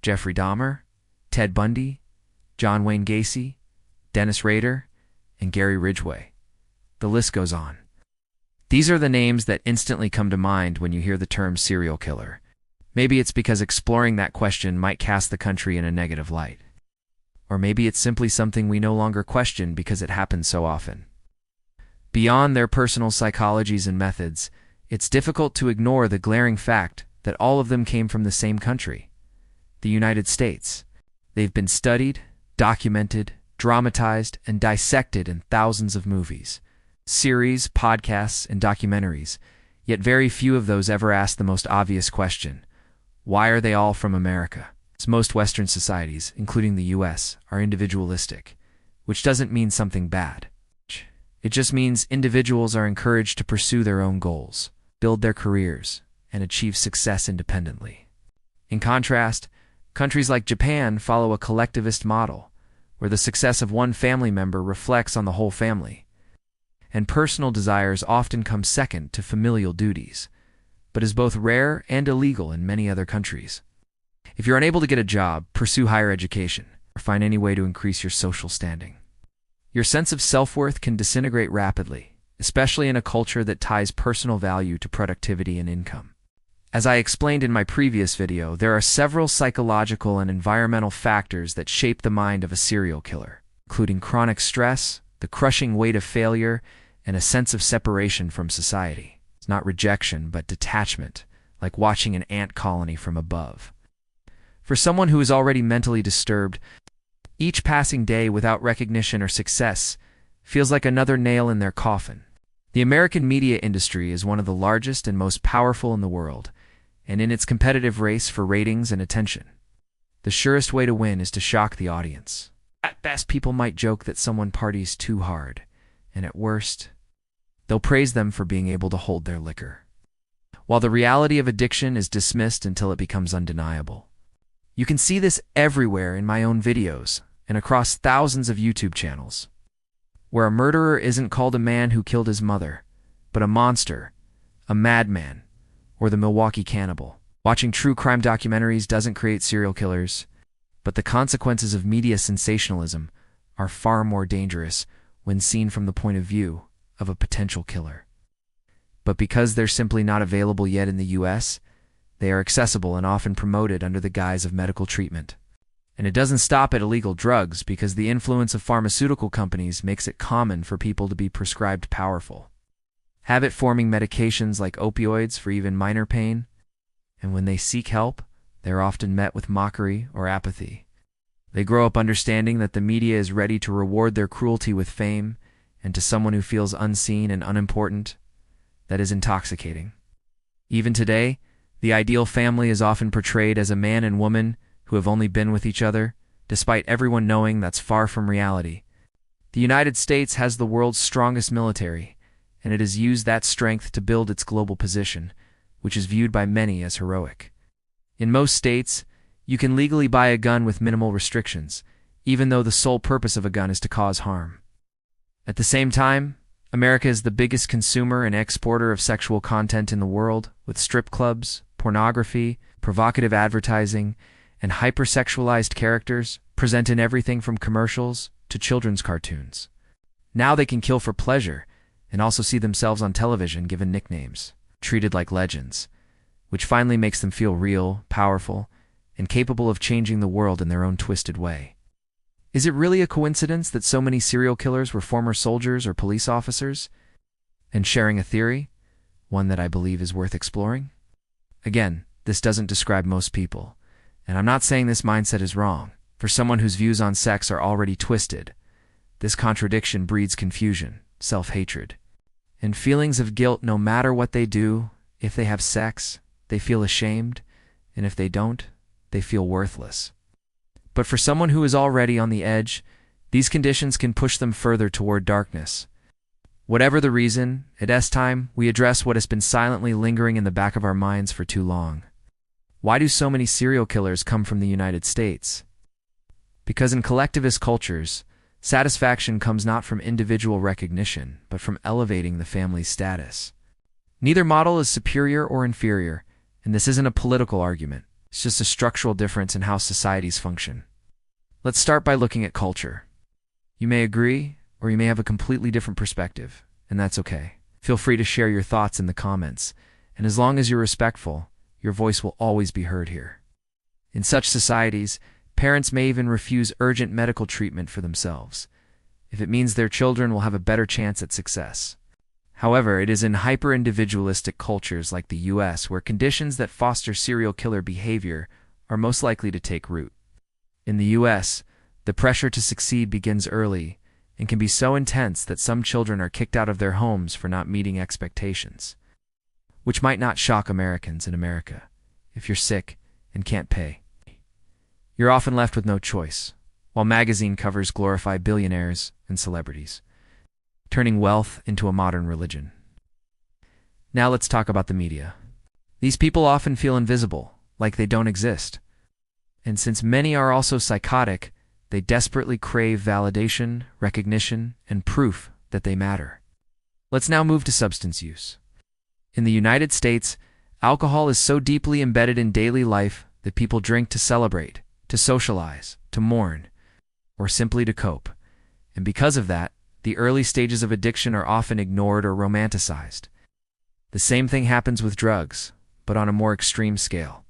Jeffrey Dahmer, Ted Bundy, John Wayne Gacy, Dennis Rader, and Gary Ridgway. The list goes on. These are the names that instantly come to mind when you hear the term serial killer. Maybe it's because exploring that question might cast the country in a negative light. Or maybe it's simply something we no longer question because it happens so often. Beyond their personal psychologies and methods, it's difficult to ignore the glaring fact that all of them came from the same country, the United States. They've been studied, documented, dramatized, and dissected in thousands of movies, series, podcasts, and documentaries, yet very few of those ever ask the most obvious question: why are they all from America? Most Western societies, including the US, are individualistic, which doesn't mean something bad. It just means individuals are encouraged to pursue their own goals, build their careers, and achieve success independently. In contrast, countries like Japan follow a collectivist model, where the success of one family member reflects on the whole family, and personal desires often come second to familial duties, but is both rare and illegal in many other countries. If you're unable to get a job, pursue higher education, or find any way to increase your social standing. Your sense of self-worth can disintegrate rapidly, especially in a culture that ties personal value to productivity and income. As I explained in my previous video, there are several psychological and environmental factors that shape the mind of a serial killer, including chronic stress, the crushing weight of failure, and a sense of separation from society. It's not rejection, but detachment, like watching an ant colony from above. For someone who is already mentally disturbed, each passing day without recognition or success feels like another nail in their coffin. The American media industry is one of the largest and most powerful in the world, and in its competitive race for ratings and attention, the surest way to win is to shock the audience. At best, people might joke that someone parties too hard, and at worst, they'll praise them for being able to hold their liquor, while the reality of addiction is dismissed until it becomes undeniable. You can see this everywhere in my own videos and across thousands of YouTube channels, where a murderer isn't called a man who killed his mother, but a monster, a madman, or the Milwaukee Cannibal. Watching true crime documentaries doesn't create serial killers, but the consequences of media sensationalism are far more dangerous when seen from the point of view of a potential killer. But because they're simply not available yet in the US, they are accessible and often promoted under the guise of medical treatment. And it doesn't stop at illegal drugs, because the influence of pharmaceutical companies makes it common for people to be prescribed powerful, habit-forming medications like opioids for even minor pain, and when they seek help, they're often met with mockery or apathy. They grow up understanding that the media is ready to reward their cruelty with fame, and to someone who feels unseen and unimportant, that is intoxicating. Even today, the ideal family is often portrayed as a man and woman who have only been with each other, despite everyone knowing that's far from reality. The United States has the world's strongest military, and it has used that strength to build its global position, which is viewed by many as heroic. In most states, you can legally buy a gun with minimal restrictions, even though the sole purpose of a gun is to cause harm. At the same time, America is the biggest consumer and exporter of sexual content in the world, with strip clubs, pornography, provocative advertising, and hypersexualized characters present in everything from commercials to children's cartoons. Now they can kill for pleasure and also see themselves on television given nicknames, treated like legends, which finally makes them feel real, powerful, and capable of changing the world in their own twisted way. Is it really a coincidence that so many serial killers were former soldiers or police officers? And sharing a theory, one that I believe is worth exploring? Again, this doesn't describe most people, and I'm not saying this mindset is wrong. For someone whose views on sex are already twisted, this contradiction breeds confusion, self-hatred, and feelings of guilt no matter what they do. If they have sex, they feel ashamed, and if they don't, they feel worthless. But for someone who is already on the edge, these conditions can push them further toward darkness. Whatever the reason, it's time we address what has been silently lingering in the back of our minds for too long. Why do so many serial killers come from the United States? Because in collectivist cultures, satisfaction comes not from individual recognition, but from elevating the family's status. Neither model is superior or inferior, and this isn't a political argument. It's just a structural difference in how societies function. Let's start by looking at culture. You may agree, or you may have a completely different perspective, and that's okay. Feel free to share your thoughts in the comments, and as long as you're respectful, your voice will always be heard here. In such societies, parents may even refuse urgent medical treatment for themselves, if it means their children will have a better chance at success. However, it is in hyper-individualistic cultures like the US where conditions that foster serial killer behavior are most likely to take root. In the US, the pressure to succeed begins early and can be so intense that some children are kicked out of their homes for not meeting expectations, which might not shock Americans in America. If you're sick and can't pay, you're often left with no choice, while magazine covers glorify billionaires and celebrities, turning wealth into a modern religion. Now let's talk about the media. These people often feel invisible, like they don't exist. And since many are also psychotic, they desperately crave validation, recognition, and proof that they matter. Let's now move to substance use. In the United States, alcohol is so deeply embedded in daily life that people drink to celebrate, to socialize, to mourn, or simply to cope. And because of that, the early stages of addiction are often ignored or romanticized. The same thing happens with drugs, but on a more extreme scale.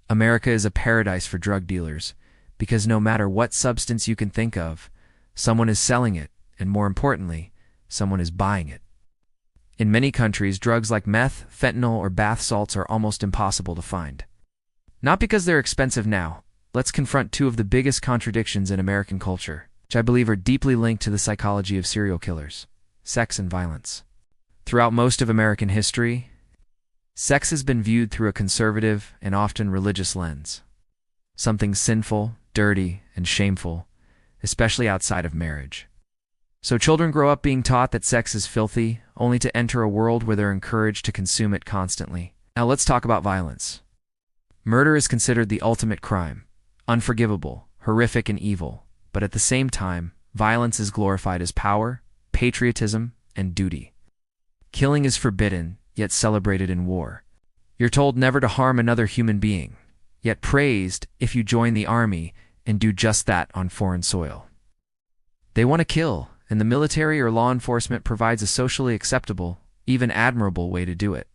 America is a paradise for drug dealers, because no matter what substance you can think of, someone is selling it, and more importantly, someone is buying it. In many countries, drugs like meth, fentanyl, or bath salts are almost impossible to find. Not because they're expensive now. Let's confront two of the biggest contradictions in American culture, which I believe are deeply linked to the psychology of serial killers: sex and violence. Throughout most of American history, sex has been viewed through a conservative and often religious lens. Something sinful, dirty, and shameful, especially outside of marriage. So children grow up being taught that sex is filthy, only to enter a world where they're encouraged to consume it constantly. Now let's talk about violence. Murder is considered the ultimate crime, unforgivable, horrific, and evil, but at the same time, violence is glorified as power, patriotism, and duty. Killing is forbidden, yet celebrated in war. You're told never to harm another human being, yet praised if you join the army and do just that on foreign soil. They want to kill, and the military or law enforcement provides a socially acceptable, even admirable way to do it.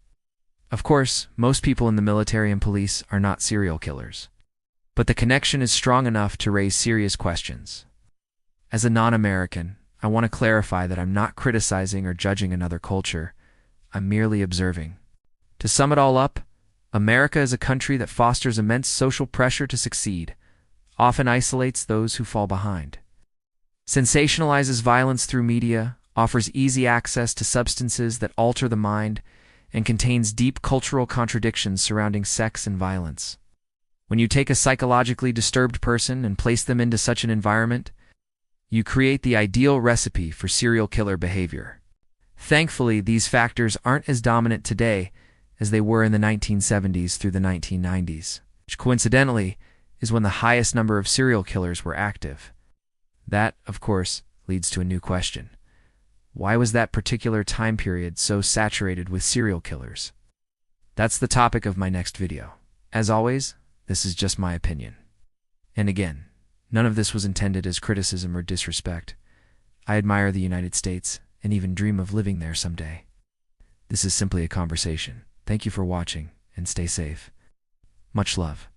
Of course, most people in the military and police are not serial killers, but the connection is strong enough to raise serious questions. As a non-American, I want to clarify that I'm not criticizing or judging another culture. I'm merely observing. To sum it all up, America is a country that fosters immense social pressure to succeed, often isolates those who fall behind, sensationalizes violence through media, offers easy access to substances that alter the mind, and contains deep cultural contradictions surrounding sex and violence. When you take a psychologically disturbed person and place them into such an environment, you create the ideal recipe for serial killer behavior. Thankfully, these factors aren't as dominant today as they were in the 1970s through the 1990s, which coincidentally is when the highest number of serial killers were active. That, of course, leads to a new question. Why was that particular time period so saturated with serial killers? That's the topic of my next video. As always, this is just my opinion. And again, none of this was intended as criticism or disrespect. I admire the United States and even dream of living there someday. This is simply a conversation. Thank you for watching, and stay safe. Much love.